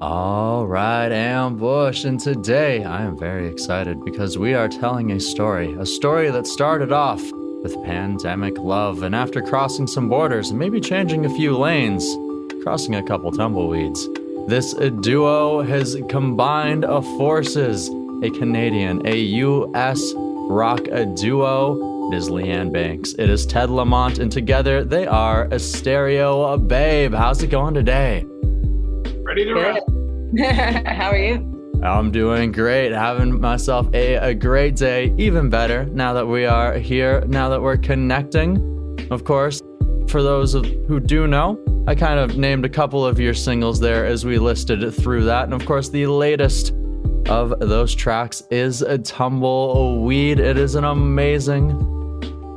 All right, Ambush, and today I am very excited because we are telling a story that started off with pandemic love, and after crossing some borders and maybe changing a few lanes, crossing a couple tumbleweeds, this duo has combined forces, a Canadian, a U.S. rock duo. It is Leanne Banks, it is Ted Lamont, and together they are a Stereobabe. How's it going today? Ready to rap. How are you? I'm doing great. Having myself a great day. Even better now that we are here, now that we're connecting. Of course, for those who do know, I kind of named a couple of your singles there as we listed through that. And of course, the latest of those tracks is a Tumbleweed. It is an amazing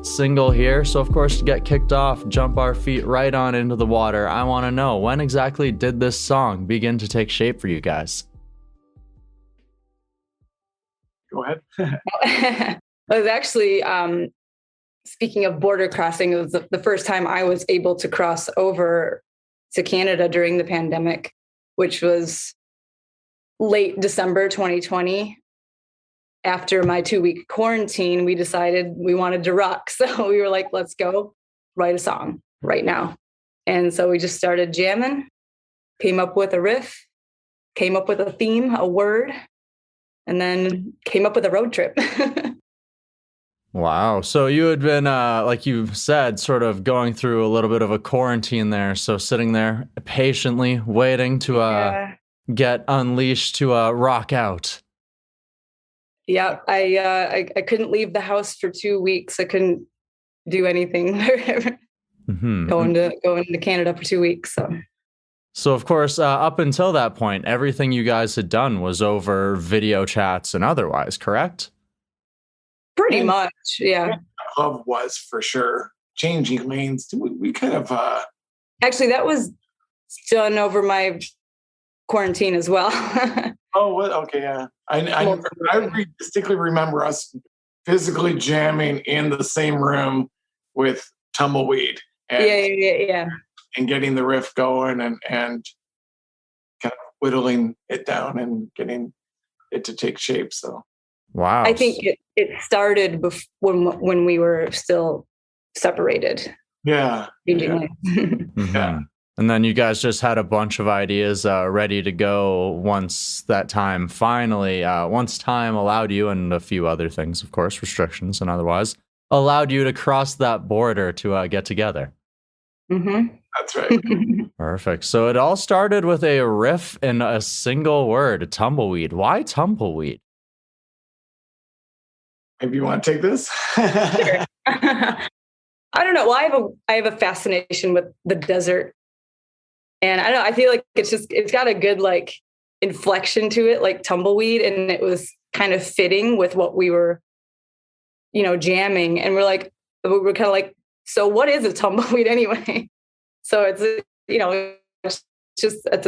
single here. So of course, to get kicked off, jump our feet right on into the water, I want to know, when exactly did this song begin to take shape for you guys? Go ahead. It was actually, speaking of border crossing, it was the first time I was able to cross over to Canada during the pandemic, which was late December 2020. After my 2-week quarantine, we decided we wanted to rock. So we were like, let's go write a song right now. And so we just started jamming, came up with a riff, came up with a theme, a word, and then came up with a road trip. Wow. So you had been, like you said, sort of going through a little bit of a quarantine there. So sitting there patiently waiting to get unleashed to rock out. Yeah, I couldn't leave the house for 2 weeks. I couldn't do anything. Going to Canada for 2 weeks. So of course, up until that point, everything you guys had done was over video chats and otherwise, correct? Pretty much, yeah. Love was for sure changing lanes. We kind of actually, that was done over my quarantine as well. Oh, what? Okay, yeah. I distinctly remember us physically jamming in the same room with Tumbleweed. And, yeah. And getting the riff going and kind of whittling it down and getting it to take shape. So, wow. I think it started when we were still separated. Yeah. Yeah. And then you guys just had a bunch of ideas ready to go once that time finally, once time allowed you, and a few other things, of course, restrictions and otherwise, allowed you to cross that border to get together. Mm-hmm. That's right. Perfect. So it all started with a riff and a single word, Tumbleweed. Why Tumbleweed? Maybe you want to take this? Sure. I don't know. Well, I have a fascination with the desert. And I don't know, I feel like it's got a good like inflection to it, like Tumbleweed. And it was kind of fitting with what we were, jamming. And we're kind of like, so what is a tumbleweed anyway? So it's, it's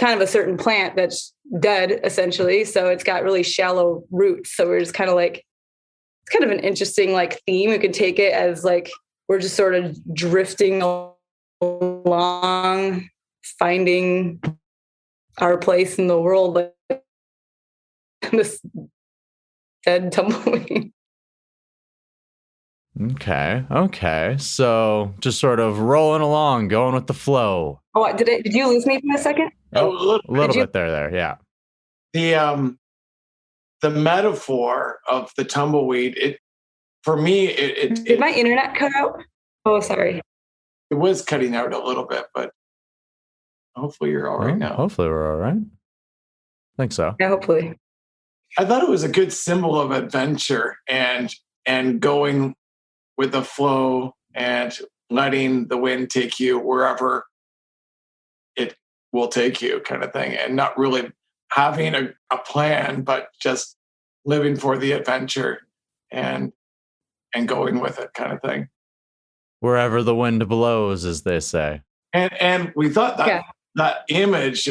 a certain plant that's dead essentially. So it's got really shallow roots. So we're just kind of like, it's kind of an interesting like theme. You could take it as like, we're just sort of drifting along, finding our place in the world, like this dead tumbleweed. Okay. So just sort of rolling along, going with the flow. Oh, did you lose me for a second? Oh, a little bit there. Yeah. The metaphor of the tumbleweed, Did my internet cut out? Oh, sorry. It was cutting out a little bit, but hopefully you're all right now. Hopefully we're all right. I think so. Yeah, hopefully. I thought it was a good symbol of adventure and going with the flow and letting the wind take you wherever it will take you, kind of thing, and not really having a plan, but just living for the adventure and going with it, kind of thing. Wherever the wind blows, as they say. And we thought that image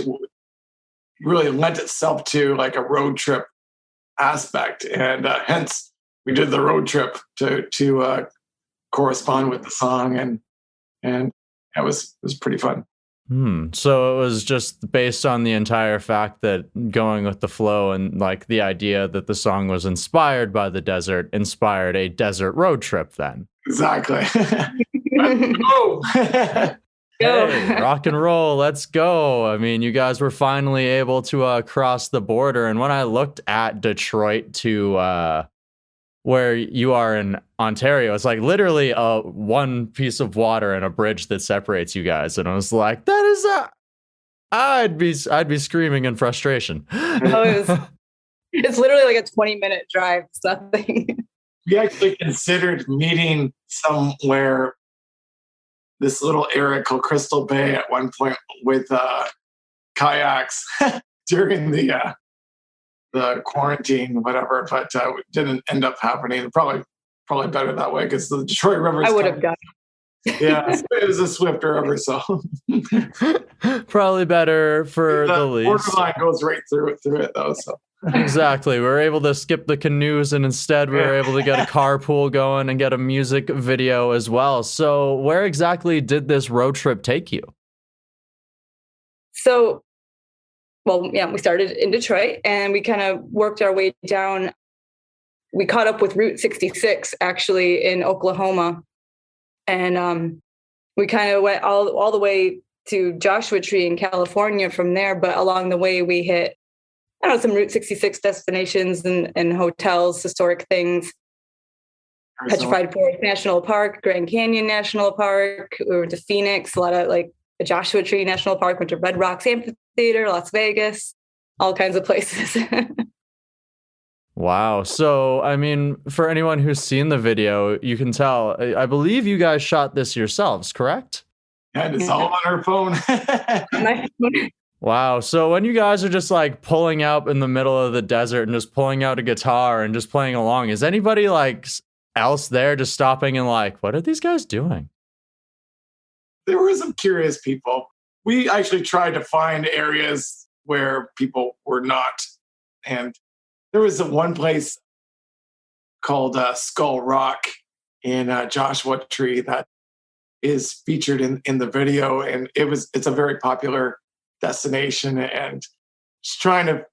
really lent itself to like a road trip aspect, and hence we did the road trip to correspond with the song, and it was pretty fun. So it was just based on the entire fact that going with the flow and like the idea that the song was inspired by the desert inspired a desert road trip then. Exactly. Oh. Hey, rock and roll, let's go. I mean, you guys were finally able to cross the border. And when I looked at Detroit to where you are in Ontario, it's like literally one piece of water and a bridge that separates you guys. And I was like, that is I'd be screaming in frustration. It's literally like a 20-minute drive. It's nothing. We actually considered meeting somewhere, this little area called Crystal Bay at one point with kayaks during the quarantine, whatever, but it didn't end up happening. Probably better that way because the Detroit River. I would have done. Yeah, it was a swifter river, so probably better for the least. Borderline goes right through it though. So exactly, we were able to skip the canoes and instead we were able to get a carpool going and get a music video as well. So where exactly did this road trip take you? So, well, yeah, we started in Detroit and we kind of worked our way down. We caught up with Route 66 actually in Oklahoma. And we kind of went all the way to Joshua Tree in California from there. But along the way, we hit, some Route 66 destinations and hotels, historic things. Petrified Forest National Park, Grand Canyon National Park. We went to Phoenix, a lot of like the Joshua Tree National Park, went to Red Rocks Amphitheater, Las Vegas, all kinds of places. Wow. So, I mean, for anyone who's seen the video, you can tell, I believe you guys shot this yourselves, correct? And it's all on her phone. Wow. So when you guys are just like pulling out in the middle of the desert and just pulling out a guitar and just playing along, is anybody like else there just stopping and like, what are these guys doing? There were some curious people. We actually tried to find areas where people were not. And there was one place called Skull Rock in Joshua Tree that is featured in the video, and it's a very popular destination. And just trying to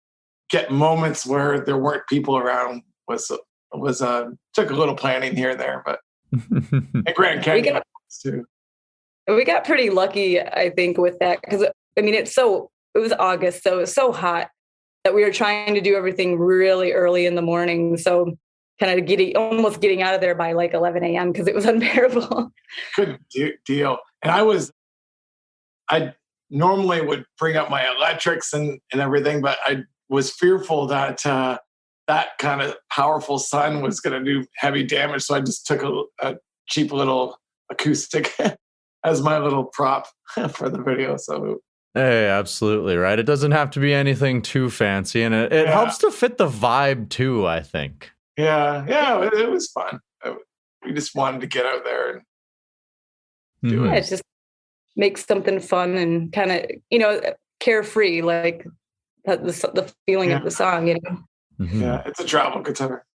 get moments where there weren't people around was took a little planning here and there, but and Grand Canyon too. We got pretty lucky, I think, with that because I mean it was August, so it was so hot that we were trying to do everything really early in the morning. So kind of almost getting out of there by like 11 a.m. because it was unbearable. Good deal. And I normally would bring up my electrics and everything, but I was fearful that that kind of powerful sun was going to do heavy damage. So I just took a cheap little acoustic as my little prop for the video. So hey, absolutely, right? It doesn't have to be anything too fancy, and it helps to fit the vibe too, I think. Yeah, it was fun. We just wanted to get out there and do it. It just makes something fun and kind of, carefree, like the feeling of the song, Mm-hmm. Yeah, it's a travel guitar.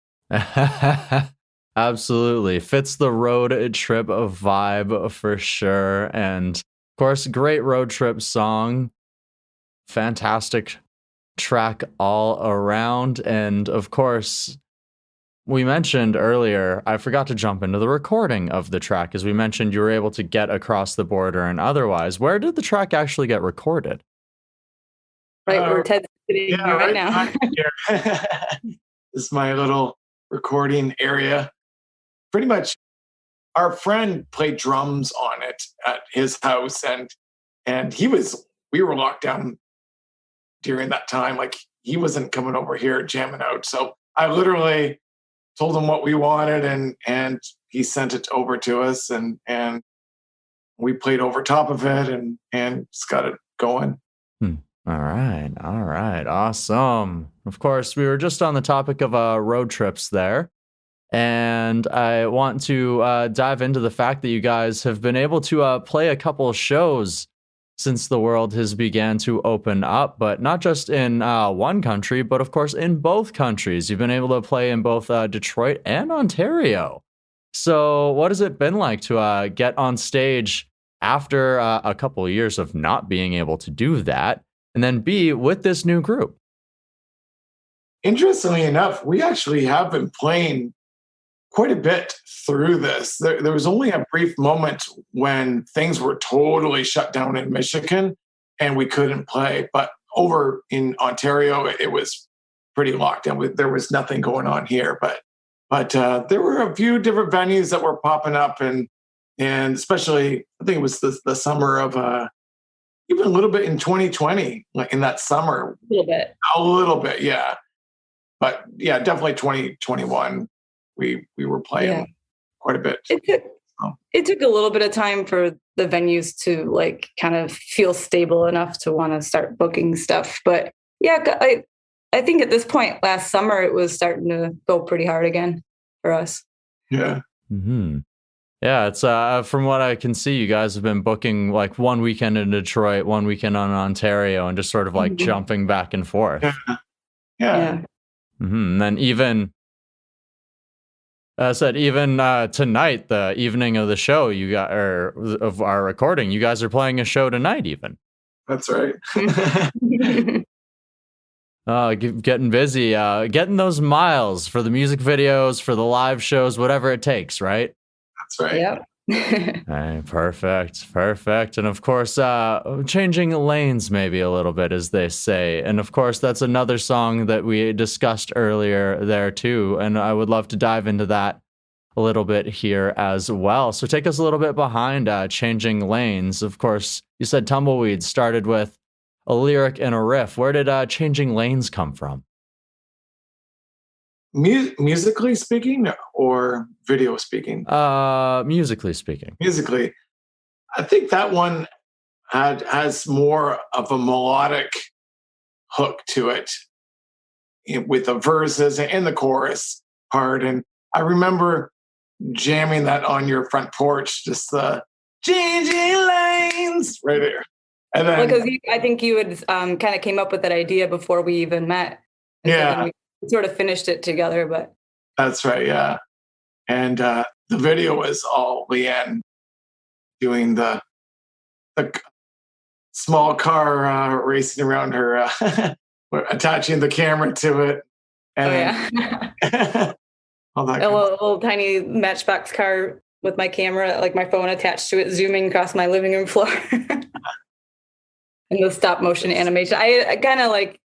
Absolutely. Fits the road trip vibe for sure. And of course, great road trip song. Fantastic track all around. And of course, we mentioned earlier, I forgot to jump into the recording of the track. As we mentioned, you were able to get across the border and otherwise. Where did the track actually get recorded? Right where Ted's sitting right now. This is my little recording area. Pretty much our friend played drums on it at his house, and we were locked down during that time. Like he wasn't coming over here jamming out. So I literally told him what we wanted and he sent it over to us and we played over top of it and just got it going. All right. Awesome. Of course, we were just on the topic of road trips there. And I want to dive into the fact that you guys have been able to play a couple of shows since the world has began to open up, but not just in one country, but of course in both countries. You've been able to play in both Detroit and Ontario. So what has it been like to get on stage after a couple of years of not being able to do that, and then B, with this new group? Interestingly enough, we actually have been playing quite a bit through this. There was only a brief moment when things were totally shut down in Michigan and we couldn't play. But over in Ontario, it was pretty locked down. There was nothing going on here. But there were a few different venues that were popping up, and especially I think it was the summer of even a little bit in 2020, like in that summer. A little bit, yeah. But yeah, definitely 2021. We were playing quite a bit. It took a little bit of time for the venues to like kind of feel stable enough to want to start booking stuff. But yeah, I think at this point last summer it was starting to go pretty hard again for us. Yeah. Mm-hmm. Yeah, it's from what I can see, you guys have been booking like one weekend in Detroit, one weekend in Ontario, and just sort of like jumping back and forth. Yeah. Mm-hmm. And then even tonight, the evening of the show, you got of our recording, you guys are playing a show tonight. Even that's right. Getting busy, getting those miles for the music videos, for the live shows, whatever it takes, right? That's right. Yep. Hey, perfect. And of course, changing lanes maybe a little bit, as they say. And of course, that's another song that we discussed earlier there too. And I would love to dive into that a little bit here as well. So take us a little bit behind Changing Lanes. Of course, you said Tumbleweed started with a lyric and a riff. Where did Changing Lanes come from? Musically speaking or video speaking? Musically speaking. Musically. I think that one has more of a melodic hook to it with the verses and the chorus part. And I remember jamming that on your front porch, just the changing lanes right there. And then, because I think you had kind of came up with that idea before we even met. And yeah. So we sort of finished it together, but that's right. Yeah. And the video was all Leanne doing the small car racing around her, attaching the camera to it. And all that a little tiny Matchbox car with my camera, like my phone attached to it, zooming across my living room floor. And the stop motion animation. I kind of like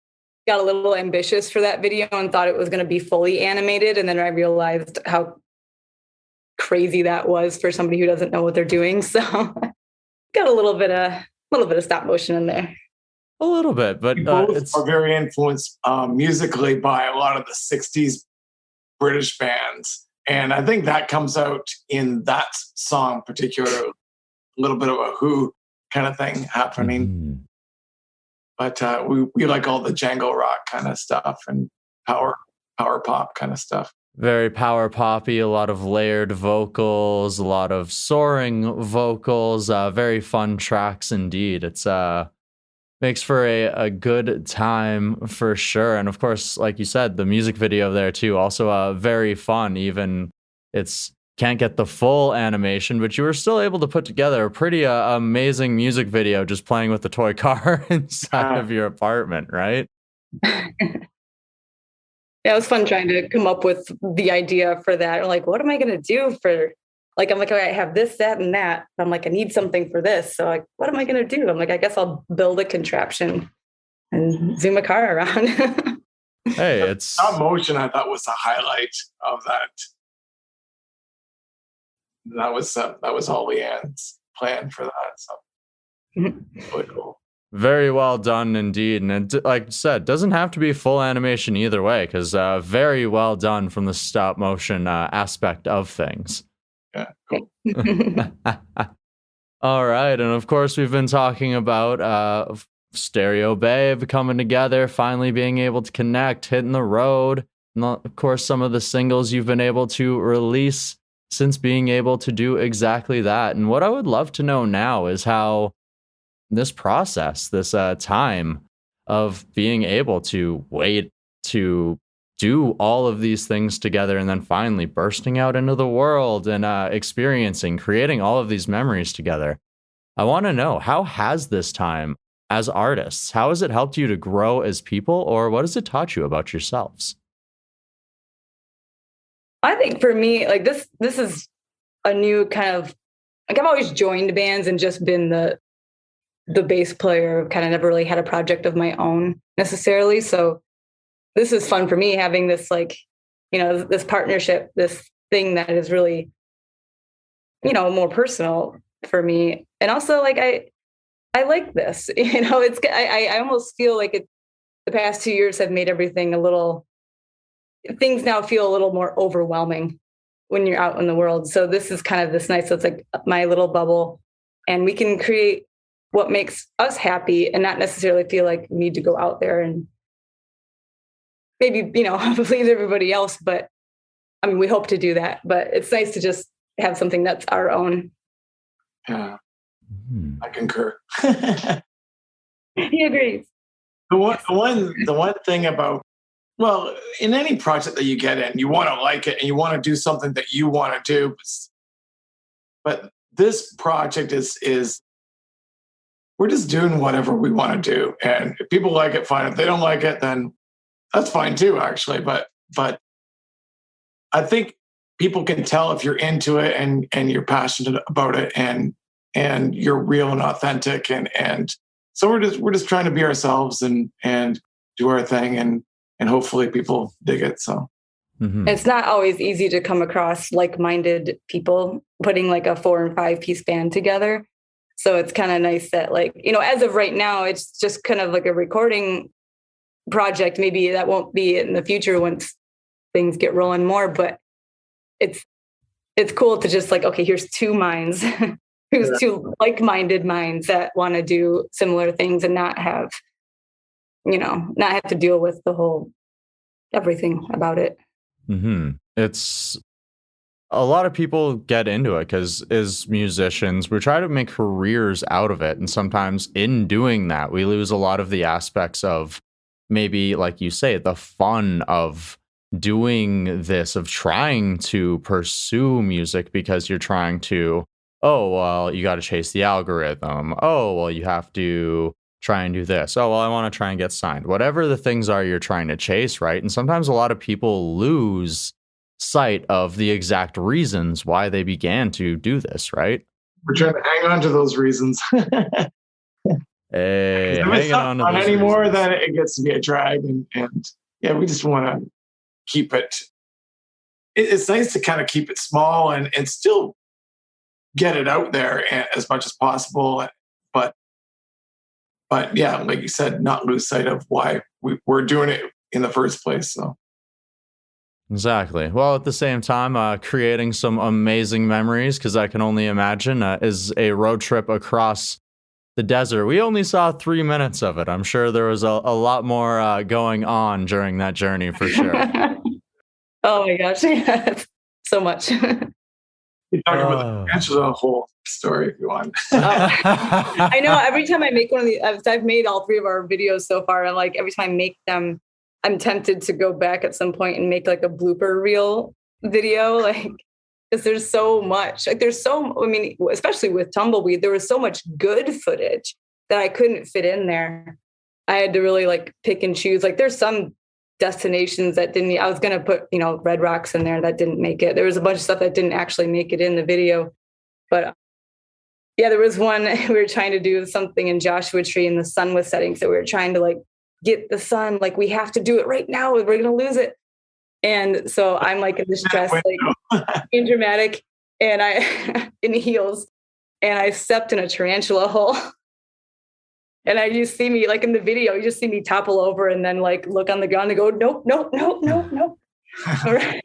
got a little ambitious for that video and thought it was going to be fully animated. And then I realized how crazy that was for somebody who doesn't know what they're doing. So got a little bit of stop motion in there. A little bit, but both are very influenced musically by a lot of the 60s British bands. And I think that comes out in that song particularly, a little bit of a Who kind of thing happening. Mm-hmm. But we like all the Django rock kind of stuff and power pop kind of stuff. Very power poppy, a lot of layered vocals, a lot of soaring vocals, very fun tracks indeed. It's makes for a good time for sure. And of course, like you said, the music video there too, also very fun. Even it's can't get the full animation, but you were still able to put together a pretty amazing music video just playing with the toy car inside of your apartment, right? Yeah, it was fun trying to come up with the idea for that. Like, what am I going to do for, like, I'm like, okay, I have this, that, and that. I'm like, I need something for this. So like, what am I going to do? I'm like, I guess I'll build a contraption and zoom a car around. Hey, it's stop motion. I thought was the highlight of that. That was all Leanne's plan for that. So really cool. Very well done indeed. And it, like I said, doesn't have to be full animation either way, because very well done from the stop motion aspect of things. Yeah, cool. All right. And of course, we've been talking about Stereobabe coming together, finally being able to connect, hitting the road. And of course, some of the singles you've been able to release since being able to do exactly that. And what I would love to know now is how this process, this time of being able to wait to do all of these things together and then finally bursting out into the world and experiencing, creating all of these memories together. I want to know, how has this time as artists, how has it helped you to grow as people, or what has it taught you about yourselves? I think for me, like this is a new kind of, like, I've always joined bands and just been the bass player, kind of never really had a project of my own necessarily. So this is fun for me, having this, like, this partnership, this thing that is really, more personal for me. And also, like, I like this, I almost feel like the past 2 years have made everything things now feel a little more overwhelming when you're out in the world. So this is kind of this nice, so it's like my little bubble, and we can create what makes us happy and not necessarily feel like we need to go out there and maybe, please everybody else. But I mean, we hope to do that, but it's nice to just have something that's our own. Yeah, I concur. He agrees. The one thing about, well, in any project that you get in, you want to like it and you want to do something that you want to do. But this project is we're just doing whatever we want to do. And if people like it, fine. If they don't like it, then that's fine too, actually. But I think people can tell if you're into it and you're passionate about it and you're real and authentic. And so we're just trying to be ourselves and do our thing and hopefully people dig it. So It's not always easy to come across like-minded people putting like a 4 and 5 piece band together. So it's kind of nice that, like, as of right now, it's just kind of like a recording project. Maybe that won't be in the future once things get rolling more, but it's cool to just, like, okay, here's 2 minds, here's 2 like-minded minds that want to do similar things and not have to deal with the whole everything about it. It's a lot of people get into it because as musicians, we try to make careers out of it. And sometimes in doing that, we lose a lot of the aspects of maybe, like you say, the fun of doing this, of trying to pursue music because you're trying to, oh, well, you got to chase the algorithm. Oh, well, you have to try and do this. Oh, well, I want to try and get signed. Whatever the things are you're trying to chase, right? And sometimes a lot of people lose sight of the exact reasons why they began to do this, right? we're trying to hang on to those reasons. Hey, if it's not fun anymore, then it gets to be a drag. And yeah, we just want to keep it. It's nice to kind of keep it small and still get it out there as much as possible. But yeah, like you said, not lose sight of why we're doing it in the first place. So. Exactly. Well, at the same time, creating some amazing memories, because I can only imagine, is a road trip across the desert. We only saw 3 minutes of it. I'm sure there was a lot more going on during that journey for sure. Oh my gosh, yes. So much. You talk about the whole story if you want. I know every time I make one of these, I've made all 3 of our videos so far, and like every time I make them, I'm tempted to go back at some point and make like a blooper reel video, like, because there's so much, like especially with Tumbleweed, there was so much good footage that I couldn't fit in there. I had to really like pick and choose. Like there's some destinations that I was going to put, Red Rocks in there that didn't make it. There was a bunch of stuff that didn't actually make it in the video. But yeah, there was one, we were trying to do something in Joshua Tree and the sun was setting. So we were trying to like get the sun, like we have to do it right now, we're going to lose it. And so I'm like in this dress, like being dramatic, and I in heels, and I stepped in a tarantula hole. And you see me, like in the video, you just see me topple over and then like look on the ground and go, nope. All right.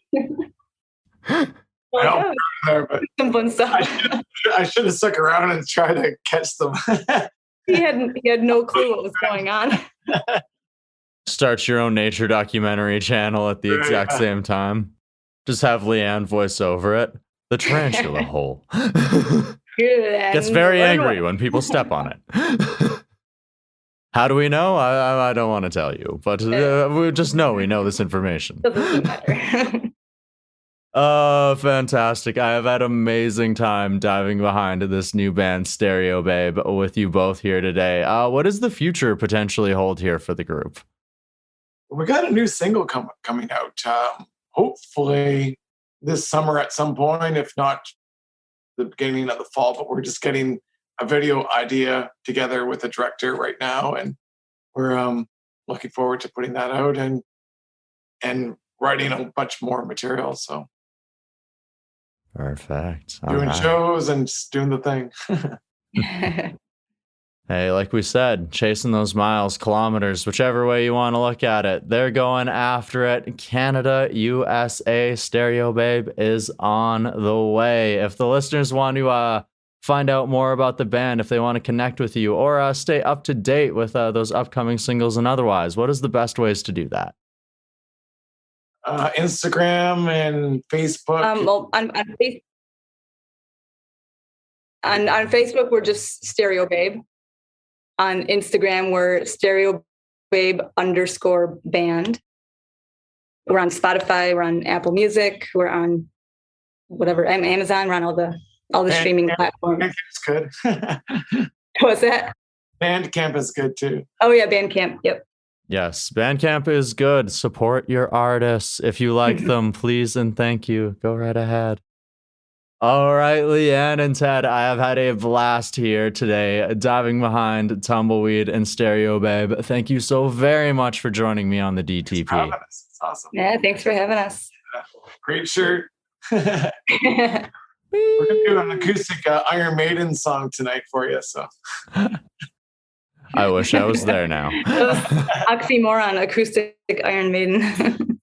Some fun stuff. I should have stuck around and tried to catch them. He had no clue what was going on. Start your own nature documentary channel at the exact same time. Just have Leanne voice over it. The tarantula hole. Gets very angry when people step on it. How do we know? I don't want to tell you, but we just know we know this information. Doesn't matter. Oh, fantastic. I have had amazing time diving behind this new band, Stereobabe, with you both here today. What does the future potentially hold here for the group? We got a new single coming out. Hopefully this summer at some point, if not the beginning of the fall, but we're just getting a video idea together with a director right now. And we're looking forward to putting that out and writing a bunch more material. So Perfect. doing shows and just doing the thing. Hey, like we said, chasing those miles, kilometers, whichever way you want to look at it. They're going after it. Canada, USA, Stereobabe is on the way. If the listeners want to find out more about the band, if they want to connect with you or stay up to date with those upcoming singles and otherwise, what is the best ways to do that? Instagram and Facebook. Well, on Facebook, we're just Stereobabe. On Instagram, we're Stereobabe_band. We're on Spotify. We're on Apple Music. We're on whatever, Amazon. We're on all the streaming platforms. Bandcamp's good. What's that? Bandcamp is good too. Oh yeah, Bandcamp. Yep. Yes, Bandcamp is good. Support your artists. If you like them, please and thank you. Go right ahead. All right, Leanne and Ted, I have had a blast here today, diving behind Tumbleweed and Stereobabe. Thank you so very much for joining me on the DTP. It's awesome. Yeah, thanks for having us. Great shirt. We're going to do an acoustic Iron Maiden song tonight for you. So I wish I was there now. Oxymoron, acoustic Iron Maiden.